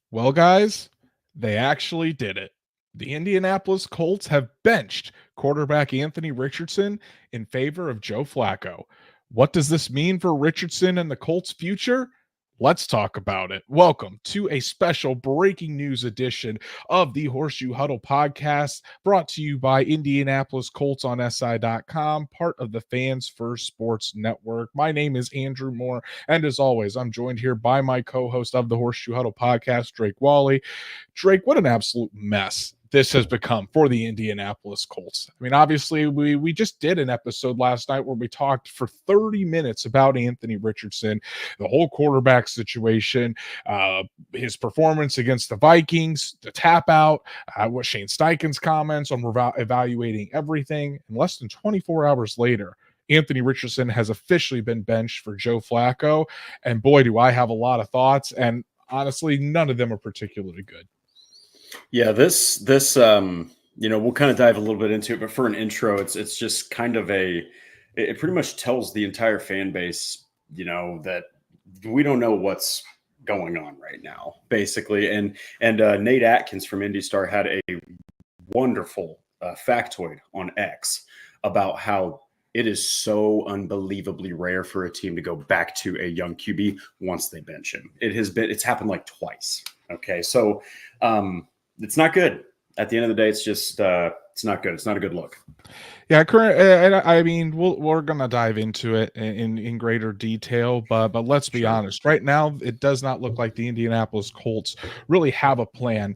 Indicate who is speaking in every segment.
Speaker 1: Well, guys, they actually did it. The Indianapolis Colts have benched quarterback Anthony Richardson in favor of Joe Flacco. What does this mean for Richardson and the Colts' future? Let's talk about it. Welcome to a special breaking news edition of the Horseshoe Huddle Podcast, brought to you by Indianapolis Colts on SI.com, part of the Fans First Sports Network. My name is Andrew Moore, and as always, I'm joined here by my co-host of the Horseshoe Huddle Podcast, Drake Wally. Drake, what an absolute mess this has become for the Indianapolis Colts. I mean, obviously, we just did an episode last night where we talked for 30 minutes about Anthony Richardson, the whole quarterback situation, his performance against the Vikings, the tap out, what Shane Steichen's comments on evaluating everything. And less than 24 hours later, Anthony Richardson has officially been benched for Joe Flacco. And boy, do I have a lot of thoughts. And honestly, none of them are particularly good.
Speaker 2: Yeah, this we'll kind of dive a little bit into it, but for an intro, it's just kind of it pretty much tells the entire fan base, that we don't know what's going on right now, basically. And Nate Atkins from Indy Star had a wonderful factoid on X about how it is so unbelievably rare for a team to go back to a young QB once they bench him. It's happened like twice. Okay, so it's not good. At the end of the day, it's just it's not good. It's not a good look.
Speaker 1: Yeah, I mean, we're gonna dive into it in greater detail, but let's be honest. Right now, it does not look like the Indianapolis Colts really have a plan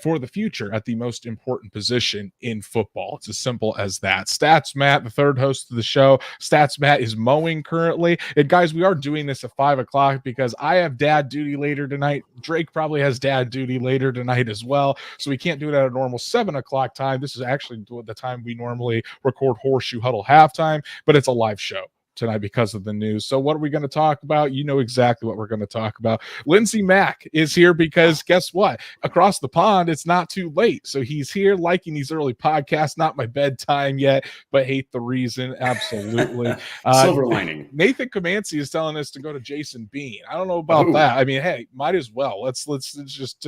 Speaker 1: for the future at the most important position in football. It's as simple as that. Stats Matt, the third host of the show, Stats Matt is mowing currently. And guys, we are doing this at 5:00 because I have dad duty later tonight. Drake probably has dad duty later tonight as well, so we can't do it at a normal 7:00 time. This is actually the time we normally record Horseshoe Huddle halftime, but it's a live show tonight because of the news. So what are we going to talk about? You know exactly what we're going to talk about. Lindsey Mack is here because guess what? Across the pond, it's not too late. So he's here liking these early podcasts. Not my bedtime yet, but hate the reason. Absolutely.
Speaker 2: Silver lining.
Speaker 1: Nathan Comanci is telling us to go to Jason Bean. I don't know about that. I mean, hey, might as well. Let's just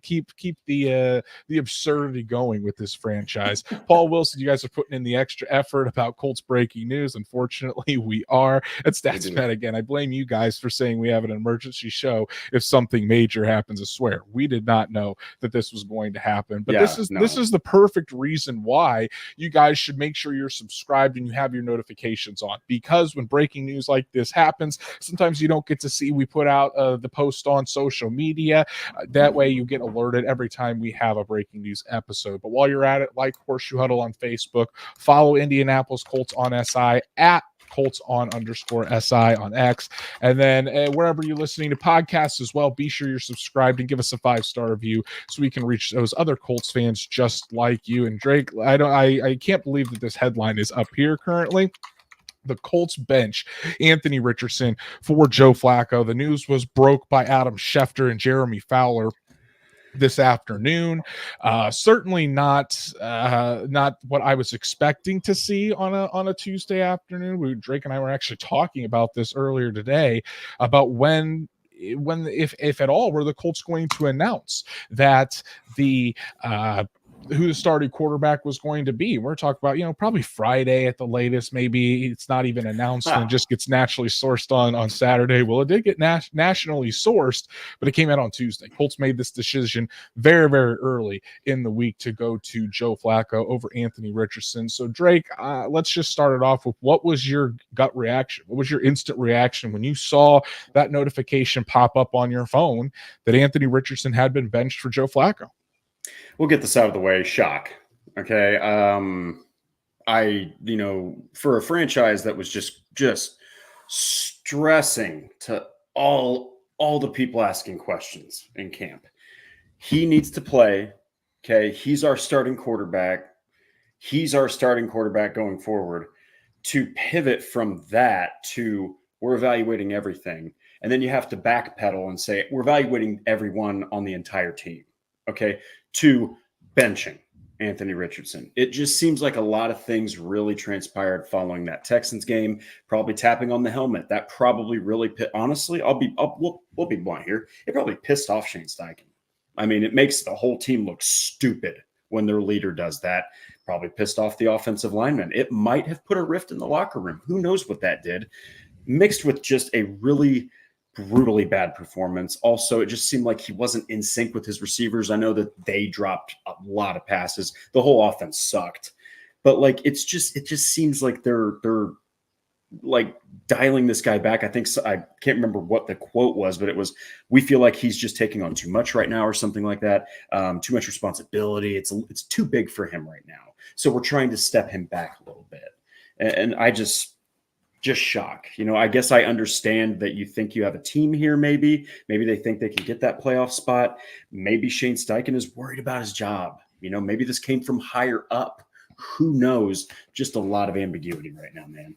Speaker 1: keep the absurdity going with this franchise. Paul Wilson, you guys are putting in the extra effort about Colts breaking news. Unfortunately, we are. It's Stats Matt again. I blame you guys for saying we have an emergency show if something major happens. I swear we did not know that this was going to happen. But this is the perfect reason why you guys should make sure you're subscribed and you have your notifications on, because when breaking news like this happens, sometimes you don't get to see we put out the post on social media. That way you get alerted every time we have a breaking news episode. But while you're at it, like Horseshoe Huddle on Facebook, follow Indianapolis Colts on SI at Colts _SI on X. And then wherever you're listening to podcasts as well, be sure you're subscribed and give us a 5-star review so we can reach those other Colts fans just like you. And Drake, I can't believe that this headline is up here currently. The Colts bench Anthony Richardson for Joe Flacco. The news was broke by Adam Schefter and Jeremy Fowler this afternoon. Certainly not what I was expecting to see on a Tuesday afternoon. Drake and I were actually talking about this earlier today about when if at all were the Colts going to announce that who the starting quarterback was going to be. We're talking about, probably Friday at the latest. Maybe it's not even announced and it just gets naturally sourced on Saturday. Well, it did get nationally sourced, but it came out on Tuesday. Colts made this decision very, very early in the week to go to Joe Flacco over Anthony Richardson. So, Drake, let's just start it off with, what was your gut reaction? What was your instant reaction when you saw that notification pop up on your phone that Anthony Richardson had been benched for Joe Flacco?
Speaker 2: We'll get this out of the way. Shock. Okay. For a franchise that was just stressing to all the people asking questions in camp, he needs to play. Okay. He's our starting quarterback. Going forward. To pivot from that to we're evaluating everything. And then you have to backpedal and say, we're evaluating everyone on the entire team. Okay. To benching Anthony Richardson. It just seems like a lot of things really transpired following that Texans game, probably tapping on the helmet. That probably really honestly, we'll be blunt here. It probably pissed off Shane Steichen. I mean, it makes the whole team look stupid when their leader does that. Probably pissed off the offensive lineman. It might have put a rift in the locker room. Who knows what that did? Mixed with just a really brutally bad performance. Also, it just seemed like he wasn't in sync with his receivers. I know that they dropped a lot of passes. The whole offense sucked. But like it just seems like they're like dialing this guy back. I think I can't remember what the quote was, but it was, we feel like he's just taking on too much right now or something like that. Too much responsibility. It's too big for him right now. So we're trying to step him back a little bit. And I just shock. I guess I understand that you think you have a team here. Maybe they think they can get that playoff spot. Maybe Shane Steichen is worried about his job. Maybe this came from higher up. Who knows? Just a lot of ambiguity right now, man.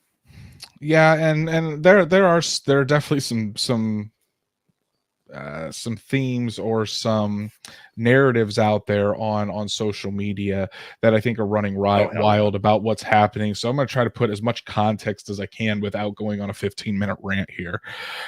Speaker 1: Yeah, and there are definitely some themes or some narratives out there on social media that I think are running wild about what's happening. So I'm going to try to put as much context as I can without going on a 15-minute rant here.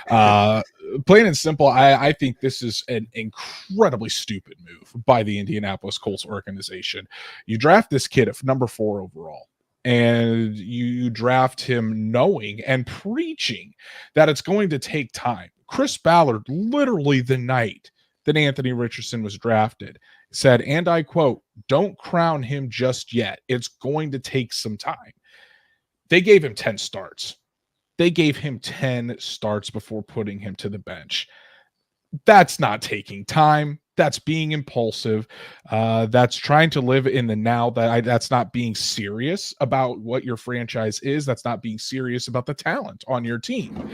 Speaker 1: Plain and simple, I think this is an incredibly stupid move by the Indianapolis Colts organization. You draft this kid at number 4 overall, and you draft him knowing and preaching that it's going to take time. Chris Ballard, literally the night that Anthony Richardson was drafted, said, and I quote, "Don't crown him just yet. It's going to take some time." They gave him 10 starts. They gave him 10 starts before putting him to the bench. That's not taking time. That's being impulsive. That's trying to live in the now. That's not being serious about what your franchise is. That's not being serious about the talent on your team.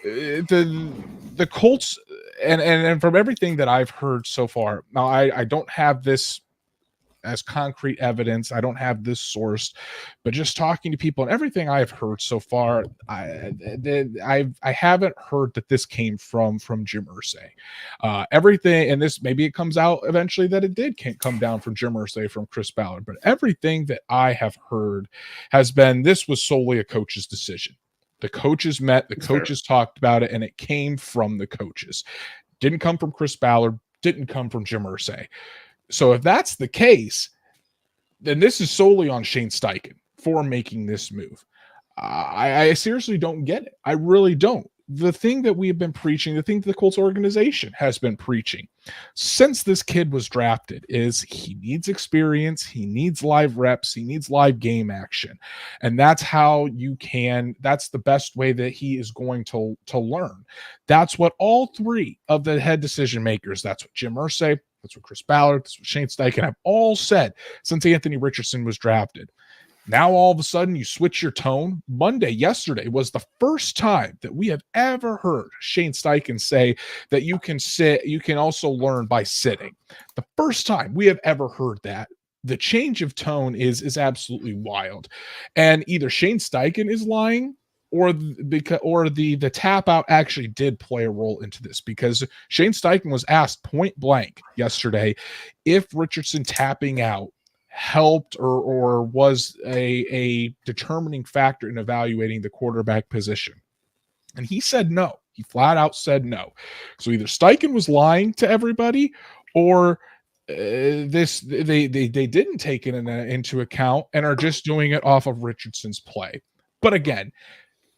Speaker 1: The Colts, and from everything that I've heard so far, now I don't have this as concrete evidence. I don't have this sourced, but just talking to people and everything I've heard so far, I haven't heard that this came from Jim Irsay. Everything, and this maybe it comes out eventually that it did come down from Jim Irsay, from Chris Ballard, but everything that I have heard has been this was solely a coach's decision. The coaches met, the coaches talked about it, and it came from the coaches. Didn't come from Chris Ballard, didn't come from Jim Irsay. So if that's the case, then this is solely on Shane Steichen for making this move. I seriously don't get it. I really don't. The thing that we have been preaching, the thing that the Colts organization has been preaching since this kid was drafted is he needs experience, he needs live reps, he needs live game action. And that's how that's the best way that he is going to learn. That's what all three of the head decision makers, that's what Jim Irsay, that's what Chris Ballard, that's what Shane Steichen have all said since Anthony Richardson was drafted. Now, all of a sudden, you switch your tone. Yesterday was the first time that we have ever heard Shane Steichen say that you can sit, you can also learn by sitting. The first time we have ever heard that. The change of tone is absolutely wild. And either Shane Steichen is lying, or the tap out actually did play a role into this, because Shane Steichen was asked point blank yesterday if Richardson tapping out helped or was a determining factor in evaluating the quarterback position. And he said no. He flat out said no. So either Steichen was lying to everybody, or they didn't take it into account and are just doing it off of Richardson's play. But again,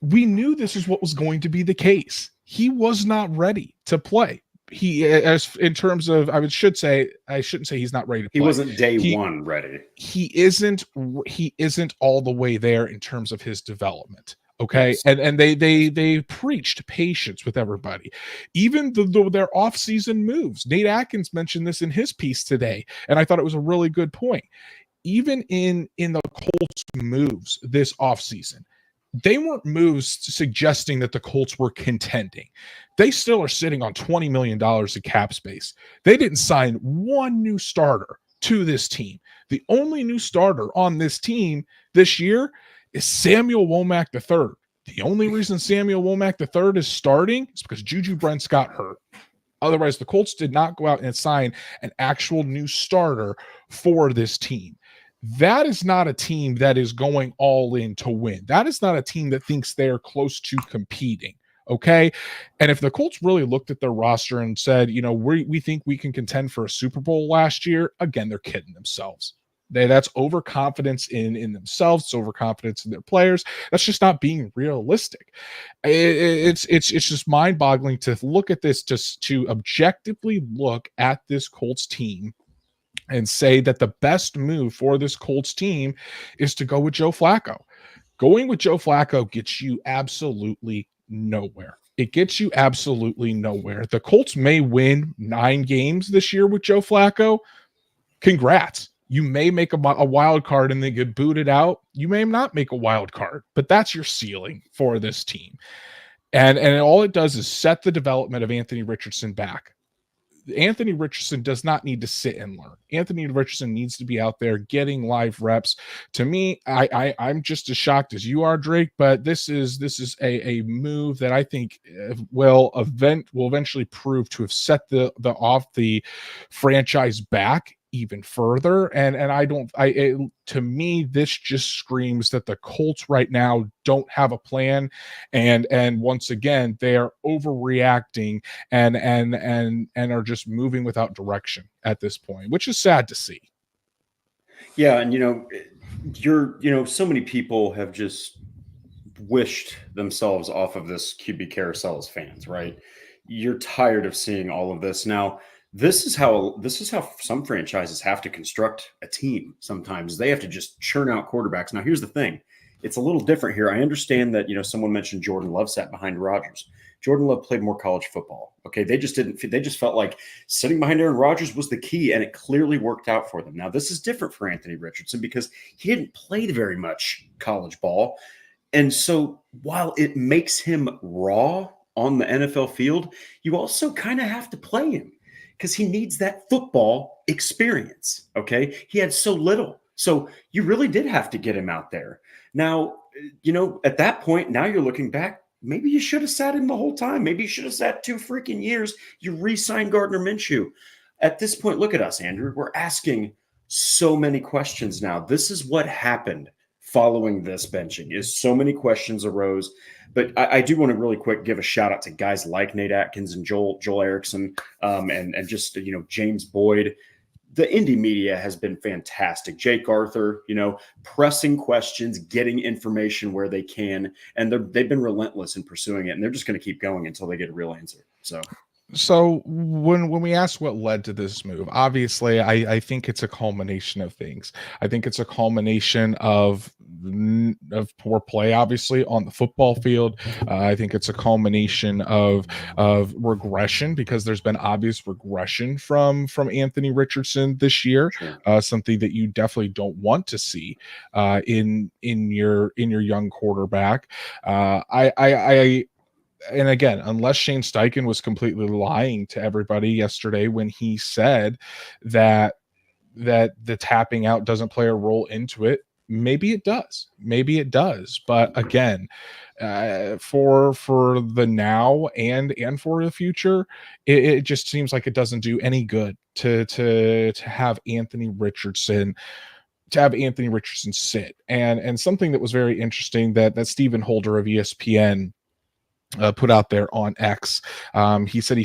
Speaker 1: we knew this is what was going to be the case. He was not ready to play. As in terms of, I shouldn't say he's not ready to play.
Speaker 2: He wasn't day one ready.
Speaker 1: He isn't all the way there in terms of his development. Okay. Yes. And they preached patience with everybody. Even their off-season moves. Nate Atkins mentioned this in his piece today, and I thought it was a really good point. Even in the Colts moves this offseason, they weren't moves suggesting that the Colts were contending. They still are sitting on $20 million in cap space. They didn't sign one new starter to this team. The only new starter on this team this year is Samuel Womack III. The only reason Samuel Womack III is starting is because Juju Brents got hurt. Otherwise, the Colts did not go out and sign an actual new starter for this team. That is not a team that is going all in to win. That is not a team that thinks they're close to competing. Okay. And if the Colts really looked at their roster and said, we think we can contend for a Super Bowl last year, again, they're kidding themselves. That's overconfidence in themselves. It's overconfidence in their players. That's just not being realistic. It's just mind-boggling to look at this, just to objectively look at this Colts team and say that the best move for this Colts team is to go with Joe Flacco. Going with Joe Flacco gets you absolutely nowhere. It gets you absolutely nowhere. The Colts may win 9 games this year with Joe Flacco. Congrats. You may make a wild card and then get booted out. You may not make a wild card, but that's your ceiling for this team. And all it does is set the development of Anthony Richardson back. Anthony Richardson does not need to sit and learn. Anthony Richardson needs to be out there getting live reps. To me, I'm just as shocked as you are, Drake, but this is a move that I think will eventually prove to have set the franchise back even further. To me, this just screams that the Colts right now don't have a plan. And once again, they are overreacting and are just moving without direction at this point, which is sad to see.
Speaker 2: Yeah. And, so many people have just wished themselves off of this QB carousel as fans, right? You're tired of seeing all of this. Now, this is how some franchises have to construct a team. Sometimes they have to just churn out quarterbacks. Now, here's the thing. It's a little different here. I understand that, someone mentioned Jordan Love sat behind Rodgers. Jordan Love played more college football. Okay. They just felt like sitting behind Aaron Rodgers was the key, and it clearly worked out for them. Now, this is different for Anthony Richardson because he didn't play very much college ball. And so while it makes him raw on the NFL field, you also kind of have to play him, because he needs that football experience, okay? He had so little. So you really did have to get him out there. Now, at that point, now you're looking back, maybe you should have sat him the whole time. Maybe you should have sat 2 freaking years. You re-signed Gardner Minshew. At this point, look at us, Andrew. We're asking so many questions now. This is what happened following this benching, is so many questions arose. But I do want to really quick give a shout out to guys like Nate Atkins and Joel Erickson, and just James Boyd. The Indy media has been fantastic. Jake Arthur, pressing questions, getting information where they can, and they've been relentless in pursuing it, and they're just going to keep going until they get a real answer.
Speaker 1: So when we ask what led to this move, obviously I think it's a culmination of things. I think it's a culmination of poor play, obviously, on the football field. I think it's a culmination of regression, because there's been obvious regression from Anthony Richardson this year.
Speaker 2: Sure.
Speaker 1: Something that you definitely don't want to see in your young quarterback. And again, unless Shane Steichen was completely lying to everybody yesterday when he said that the tapping out doesn't play a role into it, maybe it does. But again, for the now and for the future, it just seems like it doesn't do any good to have Anthony Richardson sit. And something that was very interesting that Stephen Holder of ESPN put out there on X. He said he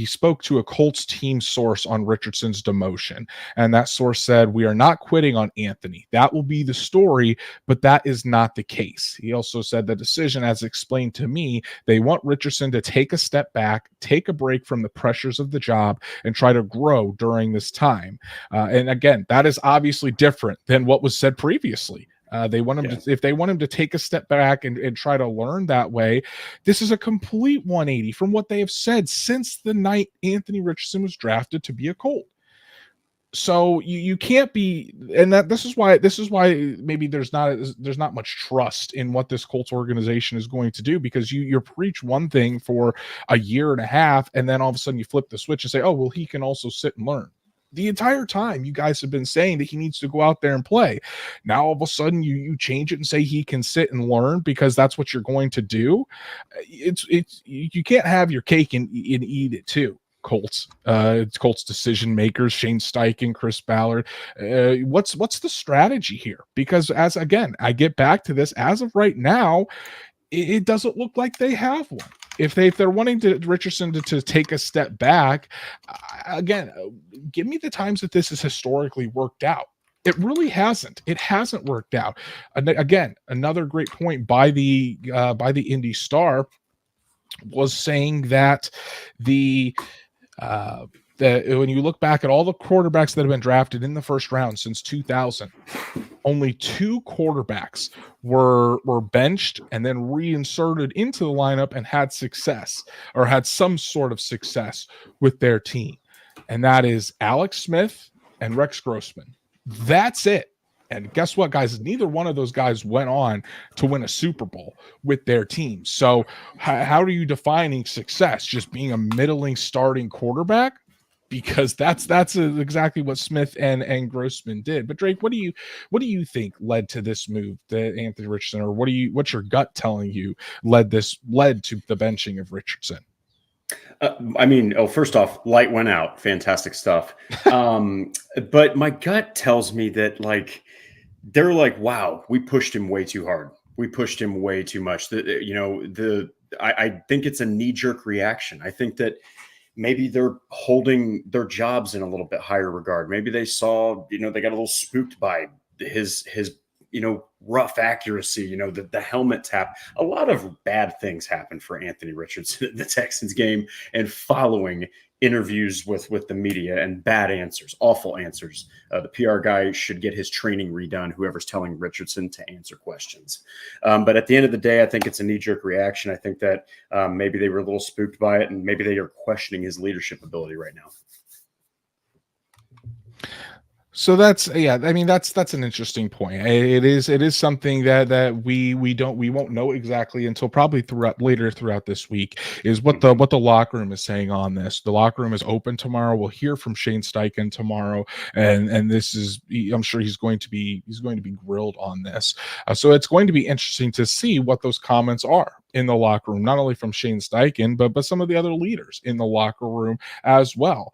Speaker 1: spoke to a Colts team source on Richardson's demotion, and that source said, "We are not quitting on Anthony. That will be the story, but that is not the case." He also said, "The decision, as explained to me, they want Richardson to take a step back, take a break from the pressures of the job, and try to grow during this time." And again, that is obviously different than what was said previously. They want him to, if they want him to take a step back and try to learn that way, this is a complete 180 from what they have said since the night Anthony Richardson was drafted to be a Colt. So you can't be, and this is why maybe there's not much trust in what this Colts organization is going to do, because you preach one thing for a year and a half, and then all of a sudden you flip the switch and say, oh, well, he can also sit and learn. The entire time you guys have been saying that he needs to go out there and play. Now all of a sudden you change it and say he can sit and learn because that's what you're going to do. You can't have your cake and eat it too. Colts decision makers, Shane Steichen, Chris Ballard. What's the strategy here? Because I get back to this, as of right now, it doesn't look like they have one. If they're wanting Richardson to take a step back, again, give me the times that this has historically worked out. It really hasn't. It hasn't worked out. Again, another great point by the Indy Star was saying that that when you look back at all the quarterbacks that have been drafted in the first round since 2000, only 2 quarterbacks were benched and then reinserted into the lineup and had success, or had some sort of success with their team. And that is Alex Smith and Rex Grossman. That's it. And guess what, guys? Neither one of those guys went on to win a Super Bowl with their team. So how are you defining success? Just being a middling starting quarterback? Because that's exactly what Smith and Grossman did. But Drake, what do you think led to this move that Anthony Richardson, or what's your gut telling you led to the benching of Richardson?
Speaker 2: First off, light went out. Fantastic stuff. But my gut tells me that, like, they're like, wow, we pushed him way too hard. We pushed him way too much. I think it's a knee-jerk reaction. I think that maybe they're holding their jobs in a little bit higher regard. Maybe they saw, they got a little spooked by his rough accuracy, the helmet tap. A lot of bad things happened for Anthony Richardson at the Texans game and following interviews with the media, and bad answers, awful answers. The PR guy should get his training redone, whoever's telling Richardson to answer questions. But at the end of the day, I think it's a knee-jerk reaction. I think that maybe they were a little spooked by it, and maybe they are questioning his leadership ability right now.
Speaker 1: So that's an interesting point. It is something that we won't know exactly until probably later throughout this week, is what the locker room is saying on this. The locker room is open tomorrow. We'll hear from Shane Steichen tomorrow, and this is, I'm sure he's going to be grilled on this. So it's going to be interesting to see what those comments are in the locker room, not only from Shane Steichen, but some of the other leaders in the locker room as well.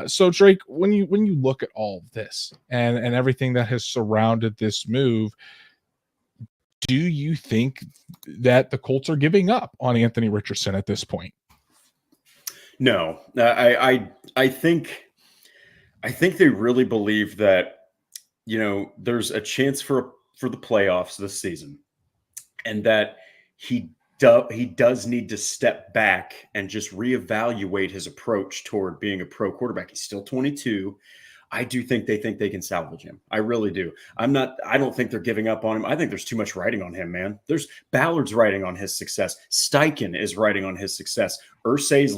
Speaker 1: So Drake, when you look at all of this and everything that has surrounded this move, do you think that the Colts are giving up on Anthony Richardson at this point?
Speaker 2: No, I think they really believe that, there's a chance for the playoffs this season, and that he does need to step back and just reevaluate his approach toward being a pro quarterback. He's still 22. I do think they can salvage him. I really do. I don't think they're giving up on him. I think there's too much writing on him, man. There's Ballard's writing on his success. Steichen is writing on his success. Irsay's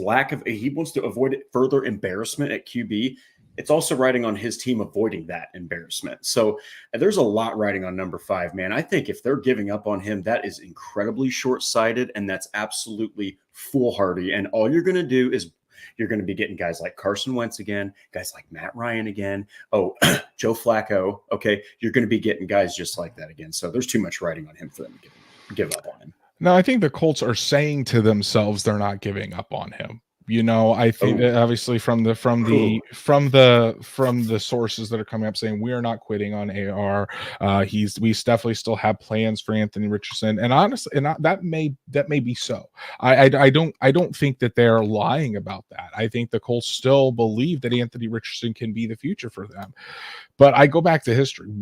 Speaker 2: he wants to avoid further embarrassment at QB. It's also riding on his team avoiding that embarrassment. So there's a lot riding on number 5, man. I think if they're giving up on him, that is incredibly short-sighted, and that's absolutely foolhardy. And all you're going to do is you're going to be getting guys like Carson Wentz again, guys like Matt Ryan again. Oh, Joe Flacco. Okay. You're going to be getting guys just like that again. So there's too much riding on him for them to give up on him.
Speaker 1: No, I think the Colts are saying to themselves they're not giving up on him. I think that obviously from the sources that are coming up saying we are not quitting on AR. We definitely still have plans for Anthony Richardson, and honestly, that may be so. I don't think that they're lying about that. I think the Colts still believe that Anthony Richardson can be the future for them. But I go back to history.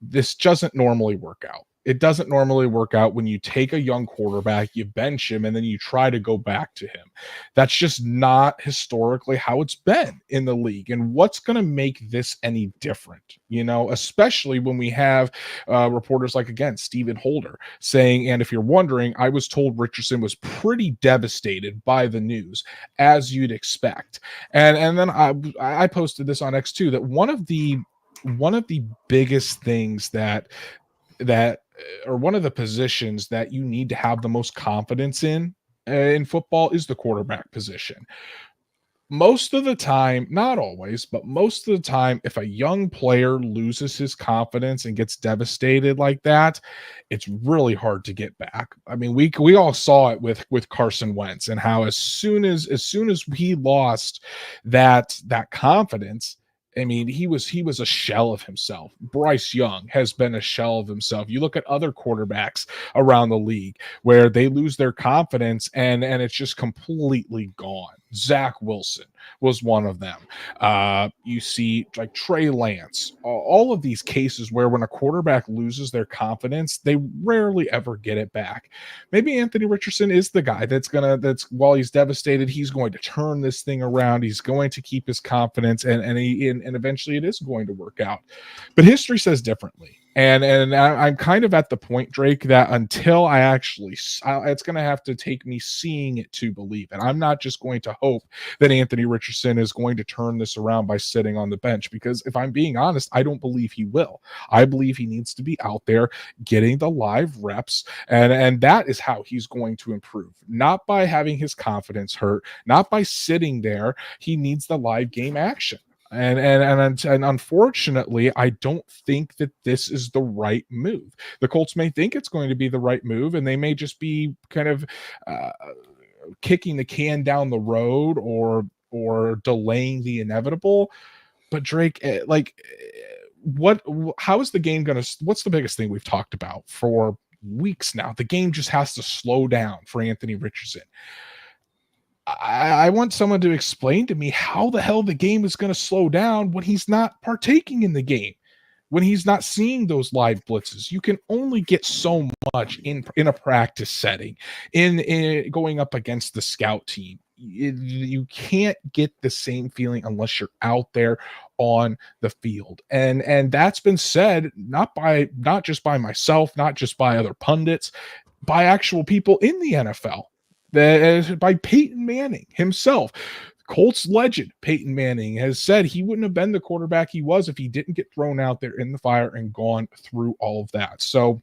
Speaker 1: This doesn't normally work out. It doesn't normally work out when you take a young quarterback, you bench him, and then you try to go back to him. That's just not historically how it's been in the league. And what's going to make this any different? Especially when we have reporters like, again, Stephen Holder saying, and if you're wondering, I was told Richardson was pretty devastated by the news, as you'd expect. And then I posted this on X too, that one of the biggest things or one of the positions that you need to have the most confidence in football is the quarterback position. most of the time, not always, but most of the time, if a young player loses his confidence and gets devastated like that, it's really hard to get back. I mean, we all saw it with Carson Wentz, and how as soon as he lost that confidence, I mean, he was a shell of himself. Bryce Young has been a shell of himself. You look at other quarterbacks around the league where they lose their confidence and it's just completely gone. Zach Wilson was one of them. You see like Trey Lance, all of these cases where when a quarterback loses their confidence, they rarely ever get it back. Maybe Anthony Richardson is the guy that's while he's devastated, he's going to turn this thing around. He's going to keep his confidence and eventually it is going to work out. But history says differently. And I'm kind of at the point, Drake, that until it's going to have to take me seeing it to believe it. I'm not just going to hope that Anthony Richardson is going to turn this around by sitting on the bench, because if I'm being honest, I don't believe he will. I believe he needs to be out there getting the live reps, and that is how he's going to improve. Not by having his confidence hurt, not by sitting there. He needs the live game action. And unfortunately, I don't think that this is the right move. The Colts may think it's going to be the right move, and they may just be kind of kicking the can down the road or delaying the inevitable. But Drake, how is the game going to? What's the biggest thing we've talked about for weeks now? The game just has to slow down for Anthony Richardson. I want someone to explain to me how the hell the game is going to slow down when he's not partaking in the game, when he's not seeing those live blitzes. You can only get so much in a practice setting, in going up against the scout team. You can't get the same feeling unless you're out there on the field. And that's been said not just by myself, not just by other pundits, by actual people in the NFL. By Peyton Manning himself. Colts legend Peyton Manning has said he wouldn't have been the quarterback he was if he didn't get thrown out there in the fire and gone through all of that. So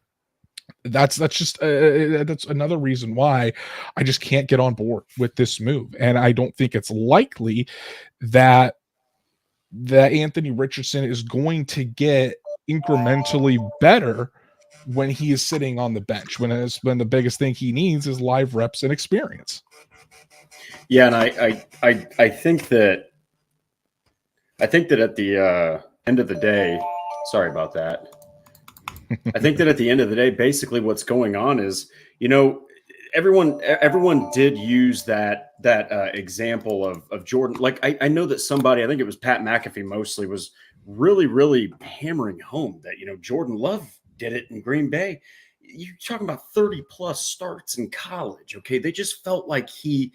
Speaker 1: that's another reason why I just can't get on board with this move. And I don't think it's likely that Anthony Richardson is going to get incrementally better when he is sitting on the bench, when the biggest thing he needs is live reps and experience.
Speaker 2: Yeah, and I think that at the end of the day, sorry about that. I think that at the end of the day, basically what's going on is, everyone did use that example of Jordan. Like I know that somebody, I think it was Pat McAfee mostly, was really, really hammering home that, Jordan Love did it in Green Bay. You're talking about 30 plus starts in college. Okay. They just felt like he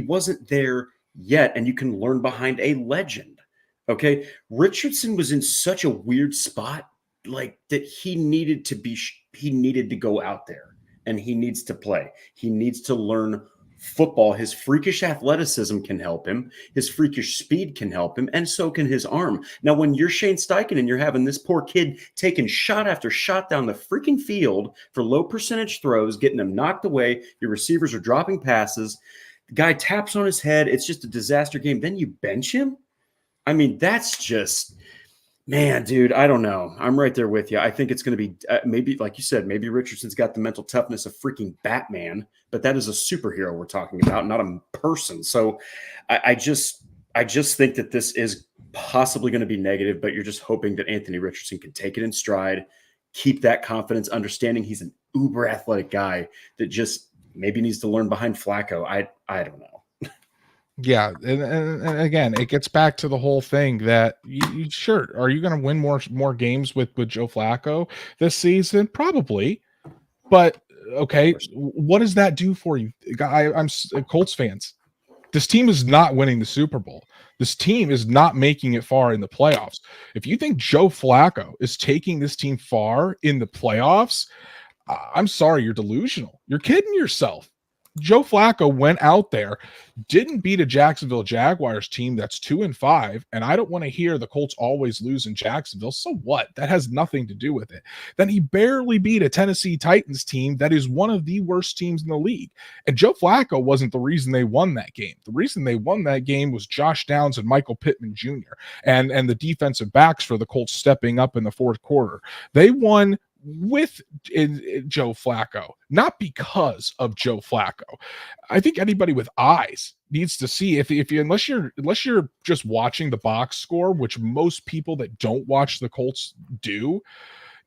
Speaker 2: wasn't there yet. And you can learn behind a legend. Okay. Richardson was in such a weird spot, like that he needed to go out there and he needs to play. He needs to learn football. His freakish athleticism can help him. His freakish speed can help him. And so can his arm. Now, when you're Shane Steichen and you're having this poor kid taking shot after shot down the freaking field for low percentage throws, getting them knocked away, your receivers are dropping passes, the guy taps on his head, it's just a disaster game. Then you bench him? I mean, that's just... Man, dude, I don't know. I'm right there with you. I think it's going to be maybe, like you said, maybe Richardson's got the mental toughness of freaking Batman, but that is a superhero we're talking about, not a person. So I just think that this is possibly going to be negative, but you're just hoping that Anthony Richardson can take it in stride, keep that confidence, understanding he's an uber athletic guy that just maybe needs to learn behind Flacco. I don't know.
Speaker 1: Yeah, and again, it gets back to the whole thing that you sure, are you going to win more games with Joe Flacco this season? Probably, but okay, what does that do for you? I'm Colts fans. This team is not winning the Super Bowl. This team is not making it far in the playoffs. If you think Joe Flacco is taking this team far in the playoffs, I'm sorry, you're delusional. You're kidding yourself. Joe Flacco went out there, didn't beat a Jacksonville Jaguars team that's 2-5, and I don't want to hear the Colts always lose in Jacksonville. So what? That has nothing to do with it. Then he barely beat a Tennessee Titans team that is one of the worst teams in the league. And Joe Flacco wasn't the reason they won that game. The reason they won that game was Josh Downs and Michael Pittman Jr. and the defensive backs for the Colts stepping up in the fourth quarter. They won with Joe Flacco, not because of Joe Flacco. I think anybody with eyes needs to see if you unless you're just watching the box score, which most people that don't watch the Colts do,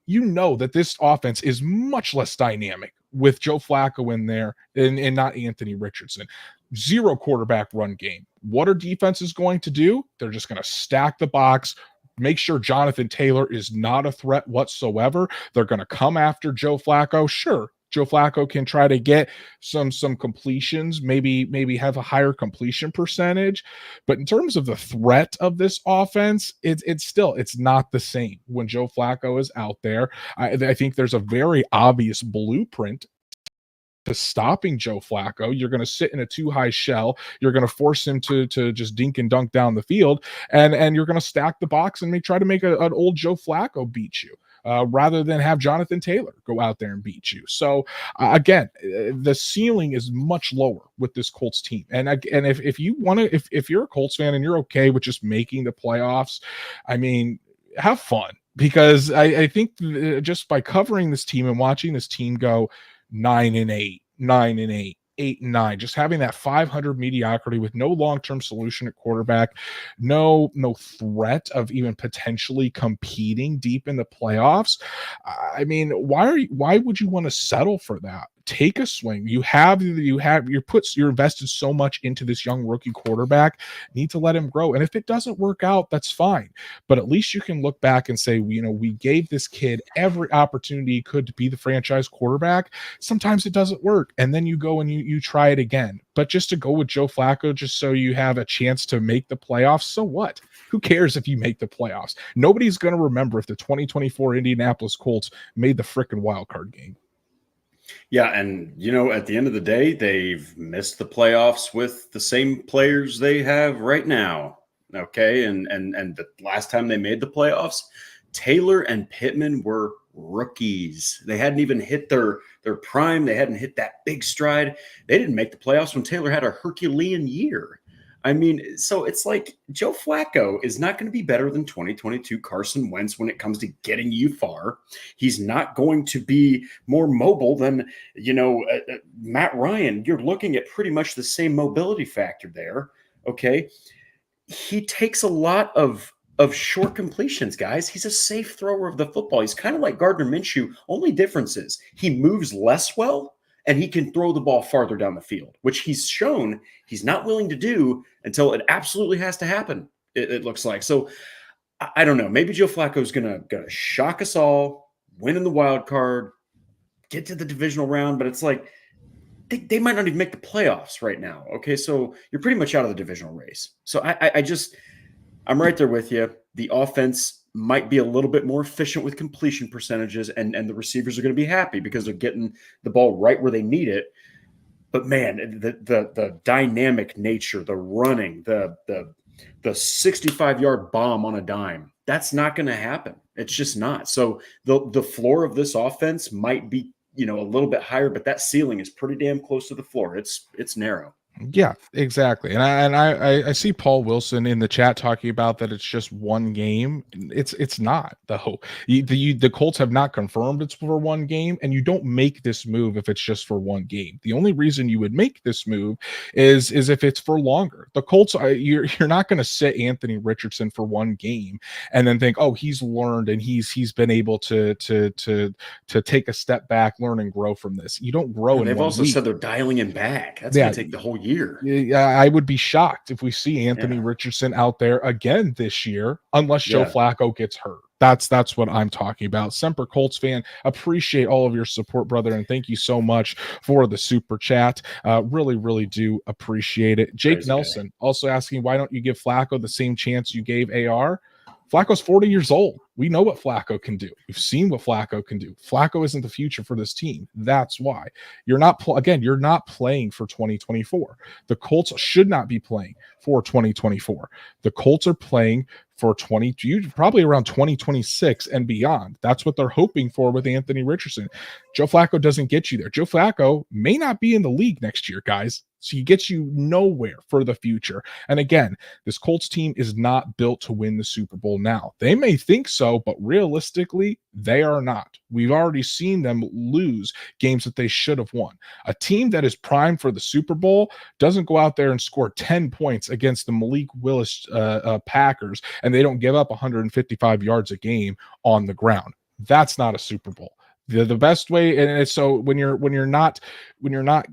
Speaker 1: you know that this offense is much less dynamic with Joe Flacco in there and not Anthony Richardson. Zero quarterback run game. What are defenses going to do? They're just going to stack the box, make sure Jonathan Taylor is not a threat whatsoever. They're going to come after Joe Flacco. Sure, Joe Flacco can try to get some completions, maybe have a higher completion percentage, but in terms of the threat of this offense, it's not the same when Joe Flacco is out there. I think there's a very obvious blueprint to stopping Joe Flacco. You're going to sit in a too high shell. You're going to force him to just dink and dunk down the field, and you're going to stack the box and try to make an old Joe Flacco beat you. Rather than have Jonathan Taylor go out there and beat you. So again, the ceiling is much lower with this Colts team. And if you want to, if you're a Colts fan and you're okay with just making the playoffs, I mean, have fun, because I think just by covering this team and watching this team go 9-8, 9-8, 8-9, just having that 500 mediocrity with no long-term solution at quarterback, no threat of even potentially competing deep in the playoffs. I mean, why would you want to settle for that? Take a swing. You're invested so much into this young rookie quarterback. Need to let him grow. And if it doesn't work out, that's fine. But at least you can look back and say, we gave this kid every opportunity he could to be the franchise quarterback. Sometimes it doesn't work, and then you go and you try it again. But just to go with Joe Flacco just so you have a chance to make the playoffs, so what? Who cares if you make the playoffs? Nobody's going to remember if the 2024 Indianapolis Colts made the frickin' wild card game.
Speaker 2: Yeah, and at the end of the day, they've missed the playoffs with the same players they have right now. Okay, and the last time they made the playoffs, Taylor and Pittman were rookies. They hadn't even hit their prime. They hadn't hit that big stride. They didn't make the playoffs when Taylor had a Herculean year. I mean, so it's like Joe Flacco is not going to be better than 2022 Carson Wentz when it comes to getting you far. He's not going to be more mobile than, Matt Ryan. You're looking at pretty much the same mobility factor there. Okay. He takes a lot of short completions, guys. He's a safe thrower of the football. He's kind of like Gardner Minshew. Only difference is he moves less well, and he can throw the ball farther down the field, which he's shown he's not willing to do until it absolutely has to happen, it looks like. So I don't know. Maybe Joe Flacco is gonna shock us all, win in the wild card, get to the divisional round, but it's like they might not even make the playoffs right now. Okay, so you're pretty much out of the divisional race. So I'm right there with you. The offense might be a little bit more efficient with completion percentages, and the receivers are going to be happy because they're getting the ball right where they need it. But man, the dynamic nature, the running, the 65-yard bomb on a dime, that's not going to happen. It's just not. So the floor of this offense might be, a little bit higher, but that ceiling is pretty damn close to the floor. It's narrow.
Speaker 1: Yeah, exactly. And I see Paul Wilson in the chat talking about that it's just one game. It's not, though. The Colts have not confirmed it's for one game, and you don't make this move if it's just for one game. The only reason you would make this move is if it's for longer. The Colts, you're not going to sit Anthony Richardson for one game and then think, oh, he's learned and he's been able to take a step back, learn and grow from this. You don't grow.
Speaker 2: They've also said they're dialing him back. That's going to take the whole year.
Speaker 1: I would be shocked if we see Anthony Richardson out there again this year, unless Joe Flacco gets hurt. That's what I'm talking about. Semper Colts fan, appreciate all of your support, brother, and thank you so much for the super chat. Really, really do appreciate it. Jake Nelson also asking, why don't you give Flacco the same chance you gave AR? Flacco's 40 years old. We know what Flacco can do. We've seen what Flacco can do. Flacco isn't the future for this team. That's why. You're not you're not playing for 2024. The Colts should not be playing for 2024. The Colts are playing for probably around 2026 and beyond. That's what they're hoping for with Anthony Richardson. Joe Flacco doesn't get you there. Joe Flacco may not be in the league next year, guys. So he gets you nowhere for the future. And again, this Colts team is not built to win the Super Bowl now. They may think so, but realistically, they are not. We've already seen them lose games that they should have won. A team that is primed for the Super Bowl doesn't go out there and score 10 points against the Malik Willis Packers, and they don't give up 155 yards a game on the ground. That's not a Super Bowl. The best way, and so when you're not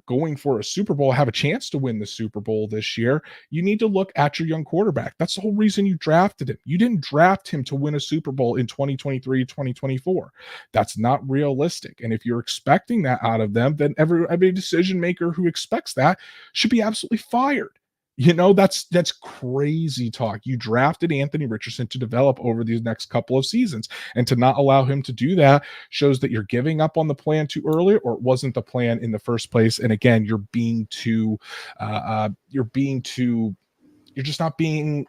Speaker 1: going for a Super Bowl, have a chance to win the Super Bowl this year, you need to look at your young quarterback. That's the whole reason you drafted him. You didn't draft him to win a Super Bowl in 2023, 2024. That's not realistic. And if you're expecting that out of them, then every decision maker who expects that should be absolutely fired. That's crazy talk. You drafted Anthony Richardson to develop over these next couple of seasons, and to not allow him to do that shows that you're giving up on the plan too early, or it wasn't the plan in the first place. And again, you're just not being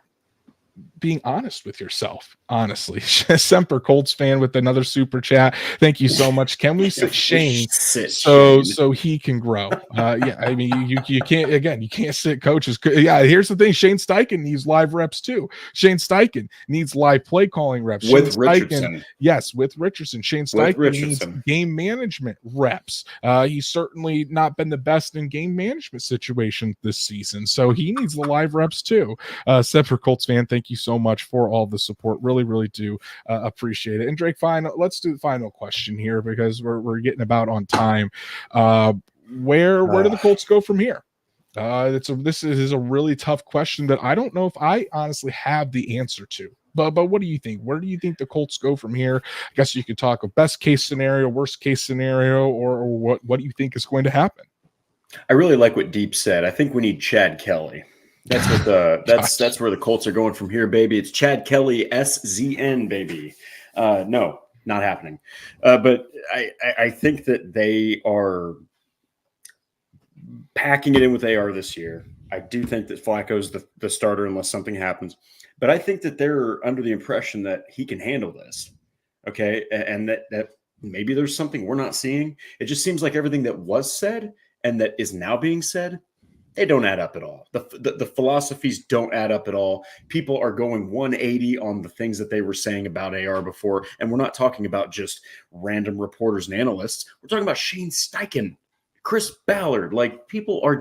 Speaker 1: honest with yourself, honestly. Semper Colts fan with another super chat. Thank you so much. Can we sit Shane so he can grow? Yeah, I mean, you can't sit coaches. Yeah, here's the thing. Shane Steichen needs live reps too. Shane Steichen needs live play calling reps.
Speaker 2: With Richardson.
Speaker 1: Yes, with Richardson. Shane Steichen needs game management reps. He's certainly not been the best in game management situations this season, so he needs the live reps too. Semper Colts fan, thank you so much for all the support. Really, really do appreciate it. And Drake, let's do the final question here, because we're getting about on time. Where do the Colts go from here? This is a really tough question that I don't know if I honestly have the answer to. But what do you think? Where do you think the Colts go from here? I guess you could talk a best case scenario, worst case scenario, or what do you think is going to happen?
Speaker 2: I really like what Deep said. I think we need Chad Kelly. That's what that's where the Colts are going from here, baby. It's Chad Kelly, SZN, baby. No, not happening. But I think that they are packing it in with AR this year. I do think that Flacco's the starter unless something happens. But I think that they're under the impression that he can handle this. Okay. And that maybe there's something we're not seeing. It just seems like everything that was said and that is now being said, they don't add up at all. The philosophies don't add up at all. People are going 180 on the things that they were saying about AR before. And we're not talking about just random reporters and analysts. We're talking about Shane Steichen, Chris Ballard. Like, people are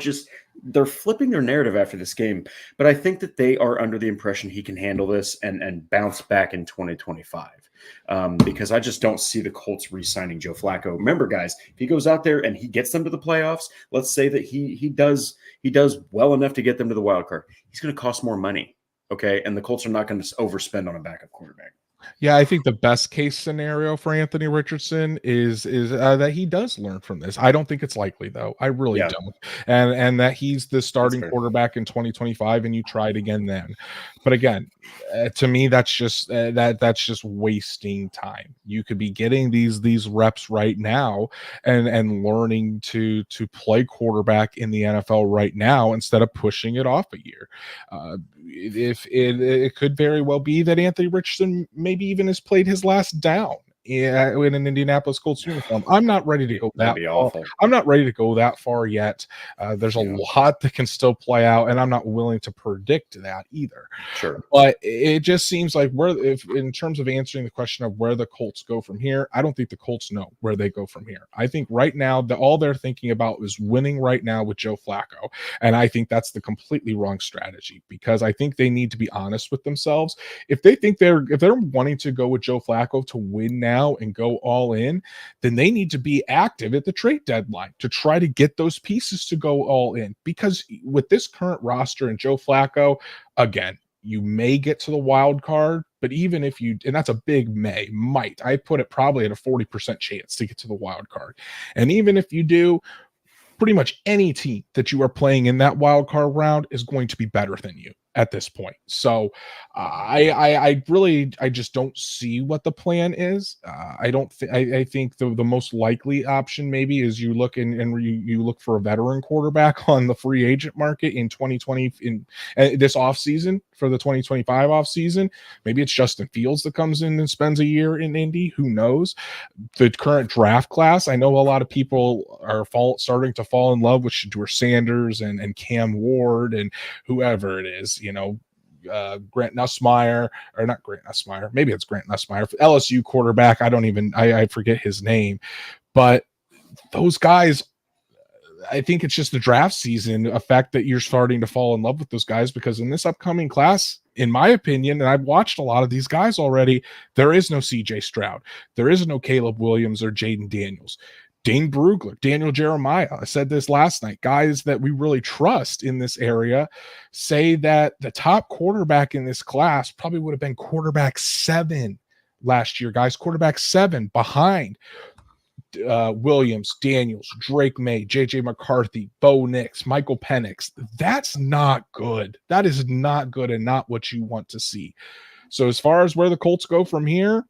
Speaker 2: they're flipping their narrative after this game. But I think that they are under the impression he can handle this and bounce back in 2025. Because I just don't see the Colts re-signing Joe Flacco. Remember, guys, if he goes out there and he gets them to the playoffs, let's say that he does well enough to get them to the wild card, he's going to cost more money. Okay. And the Colts are not going to overspend on a backup quarterback.
Speaker 1: Yeah, I think the best case scenario for Anthony Richardson is that he does learn from this. I don't think it's likely, though. I really don't. And that he's the starting quarterback in 2025, and you try it again then. But again, to me, that's just wasting time. You could be getting these reps right now and learning to play quarterback in the NFL right now instead of pushing it off a year. If it could very well be that Anthony Richardson maybe even has played his last down in an Indianapolis Colts uniform. I'm not ready to go that far. I'm not ready to go that far yet. There's a lot that can still play out, and I'm not willing to predict that either.
Speaker 2: Sure.
Speaker 1: But it just seems like if in terms of answering the question of where the Colts go from here, I don't think the Colts know where they go from here. I think right now all they're thinking about is winning right now with Joe Flacco. And I think that's the completely wrong strategy, because I think they need to be honest with themselves. If they think if they're wanting to go with Joe Flacco to win now and go all in, then they need to be active at the trade deadline to try to get those pieces to go all in. Because with this current roster and Joe Flacco, again, you may get to the wild card, but even if you, and that's a big might, I put it probably at a 40% chance to get to the wild card. And even if you do, pretty much any team that you are playing in that wild card round is going to be better than you. at this point. So I just don't see what the plan is. I think the most likely option maybe is you look and you look for a veteran quarterback on the free agent market in 2020 in this offseason for the 2025 offseason. Maybe it's Justin Fields that comes in and spends a year in Indy. Who knows? The current draft class, I know a lot of people are starting to fall in love with Shedeur Sanders and Cam Ward and whoever it is, Grant Nussmeier, or not Grant Nussmeier, maybe it's Grant Nussmeier, LSU quarterback. I forget his name, but those guys, I think it's just the draft season effect that you're starting to fall in love with those guys, because in this upcoming class, in my opinion, and I've watched a lot of these guys already, there is no CJ Stroud. There is no Caleb Williams or Jaden Daniels. Dane Brugler, Daniel Jeremiah. I said this last night. Guys that we really trust in this area say that the top quarterback in this class probably would have been quarterback 7 last year, guys. Quarterback 7 behind Williams, Daniels, Drake May, JJ McCarthy, Bo Nix, Michael Penix. That's not good. That is not good and not what you want to see. So as far as where the Colts go from here,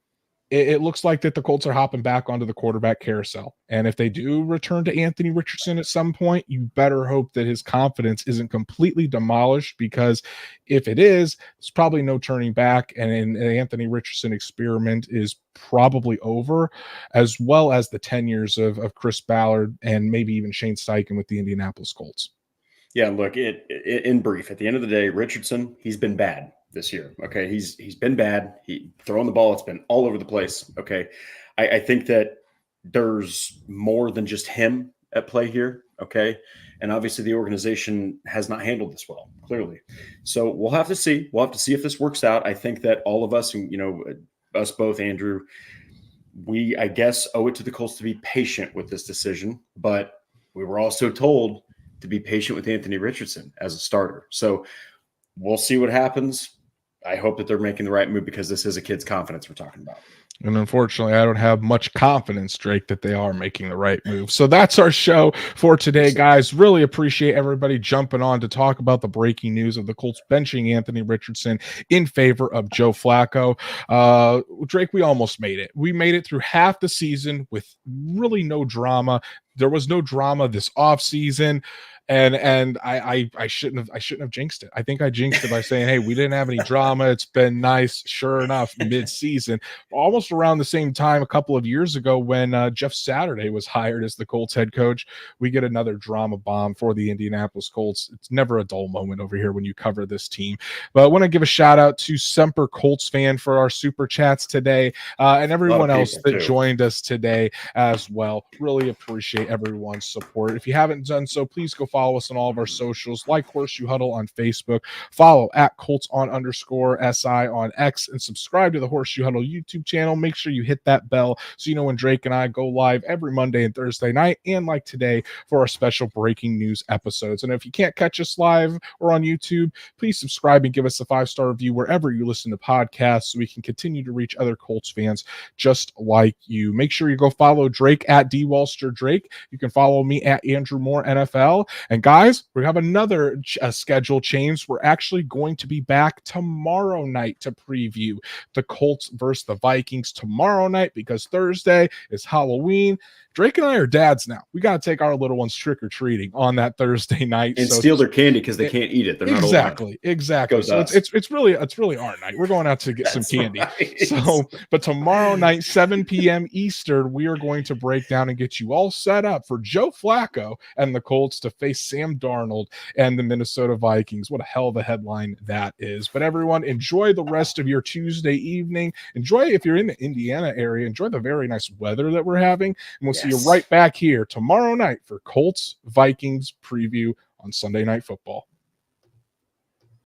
Speaker 1: it looks like that the Colts are hopping back onto the quarterback carousel. And if they do return to Anthony Richardson at some point, you better hope that his confidence isn't completely demolished, because if it is, there's probably no turning back. And an Anthony Richardson experiment is probably over, as well as the 10 years of Chris Ballard and maybe even Shane Steichen with the Indianapolis Colts.
Speaker 2: Yeah, look, in brief, at the end of the day, Richardson, he's been bad this year. Okay. He's been bad. He throwing the ball. It's been all over the place. Okay. I think that there's more than just him at play here. Okay. And obviously the organization has not handled this well, clearly. So we'll have to see. We'll have to see if this works out. I think that all of us, us both, Andrew, we, I guess, owe it to the Colts to be patient with this decision, but we were also told to be patient with Anthony Richardson as a starter. So we'll see what happens. I hope that they're making the right move, because this is a kid's confidence we're talking about.
Speaker 1: And unfortunately, I don't have much confidence, Drake, that they are making the right move. So that's our show for today, guys. Really appreciate everybody jumping on to talk about the breaking news of the Colts benching Anthony Richardson in favor of Joe Flacco. Drake, we almost made it. We made it through half the season with really no drama. There was no drama this offseason. And I shouldn't have jinxed it. I think I jinxed it by saying, hey, we didn't have any drama. It's been nice. Sure enough, mid-season, almost around the same time a couple of years ago when Jeff Saturday was hired as the Colts head coach, we get another drama bomb for the Indianapolis Colts. It's never a dull moment over here when you cover this team. But I want to give a shout out to Semper Colts fan for our super chats today, and everyone else that joined us today as well. Really appreciate everyone's support. If you haven't done so, please go follow us on all of our socials, like Horseshoe Huddle on Facebook, follow at Colts_SI on X, and subscribe to the Horseshoe Huddle YouTube channel. Make sure you hit that bell so you know when Drake and I go live every Monday and Thursday night, and like today for our special breaking news episodes. And if you can't catch us live or on YouTube, please subscribe and give us a 5-star review wherever you listen to podcasts so we can continue to reach other Colts fans just like you. Make sure you go follow Drake at DWalsterDrake. You can follow me at Andrew Moore NFL. And guys, we have another schedule change. We're actually going to be back tomorrow night to preview the Colts versus the Vikings tomorrow night, because Thursday is Halloween. Drake and I are dads now. We got to take our little ones trick-or-treating on that Thursday night
Speaker 2: and steal their candy because they can't eat it. They're
Speaker 1: exactly. So it's really our night. We're going out to get some candy. Right. So, but tomorrow night, 7 p.m. Eastern, we are going to break down and get you all set up for Joe Flacco and the Colts to face Sam Darnold and the Minnesota Vikings. What a hell of a headline that is. But everyone, enjoy the rest of your Tuesday evening. Enjoy, if you're in the Indiana area, enjoy the very nice weather that we're having. And we'll see you right back here tomorrow night for Colts Vikings preview on Sunday Night Football.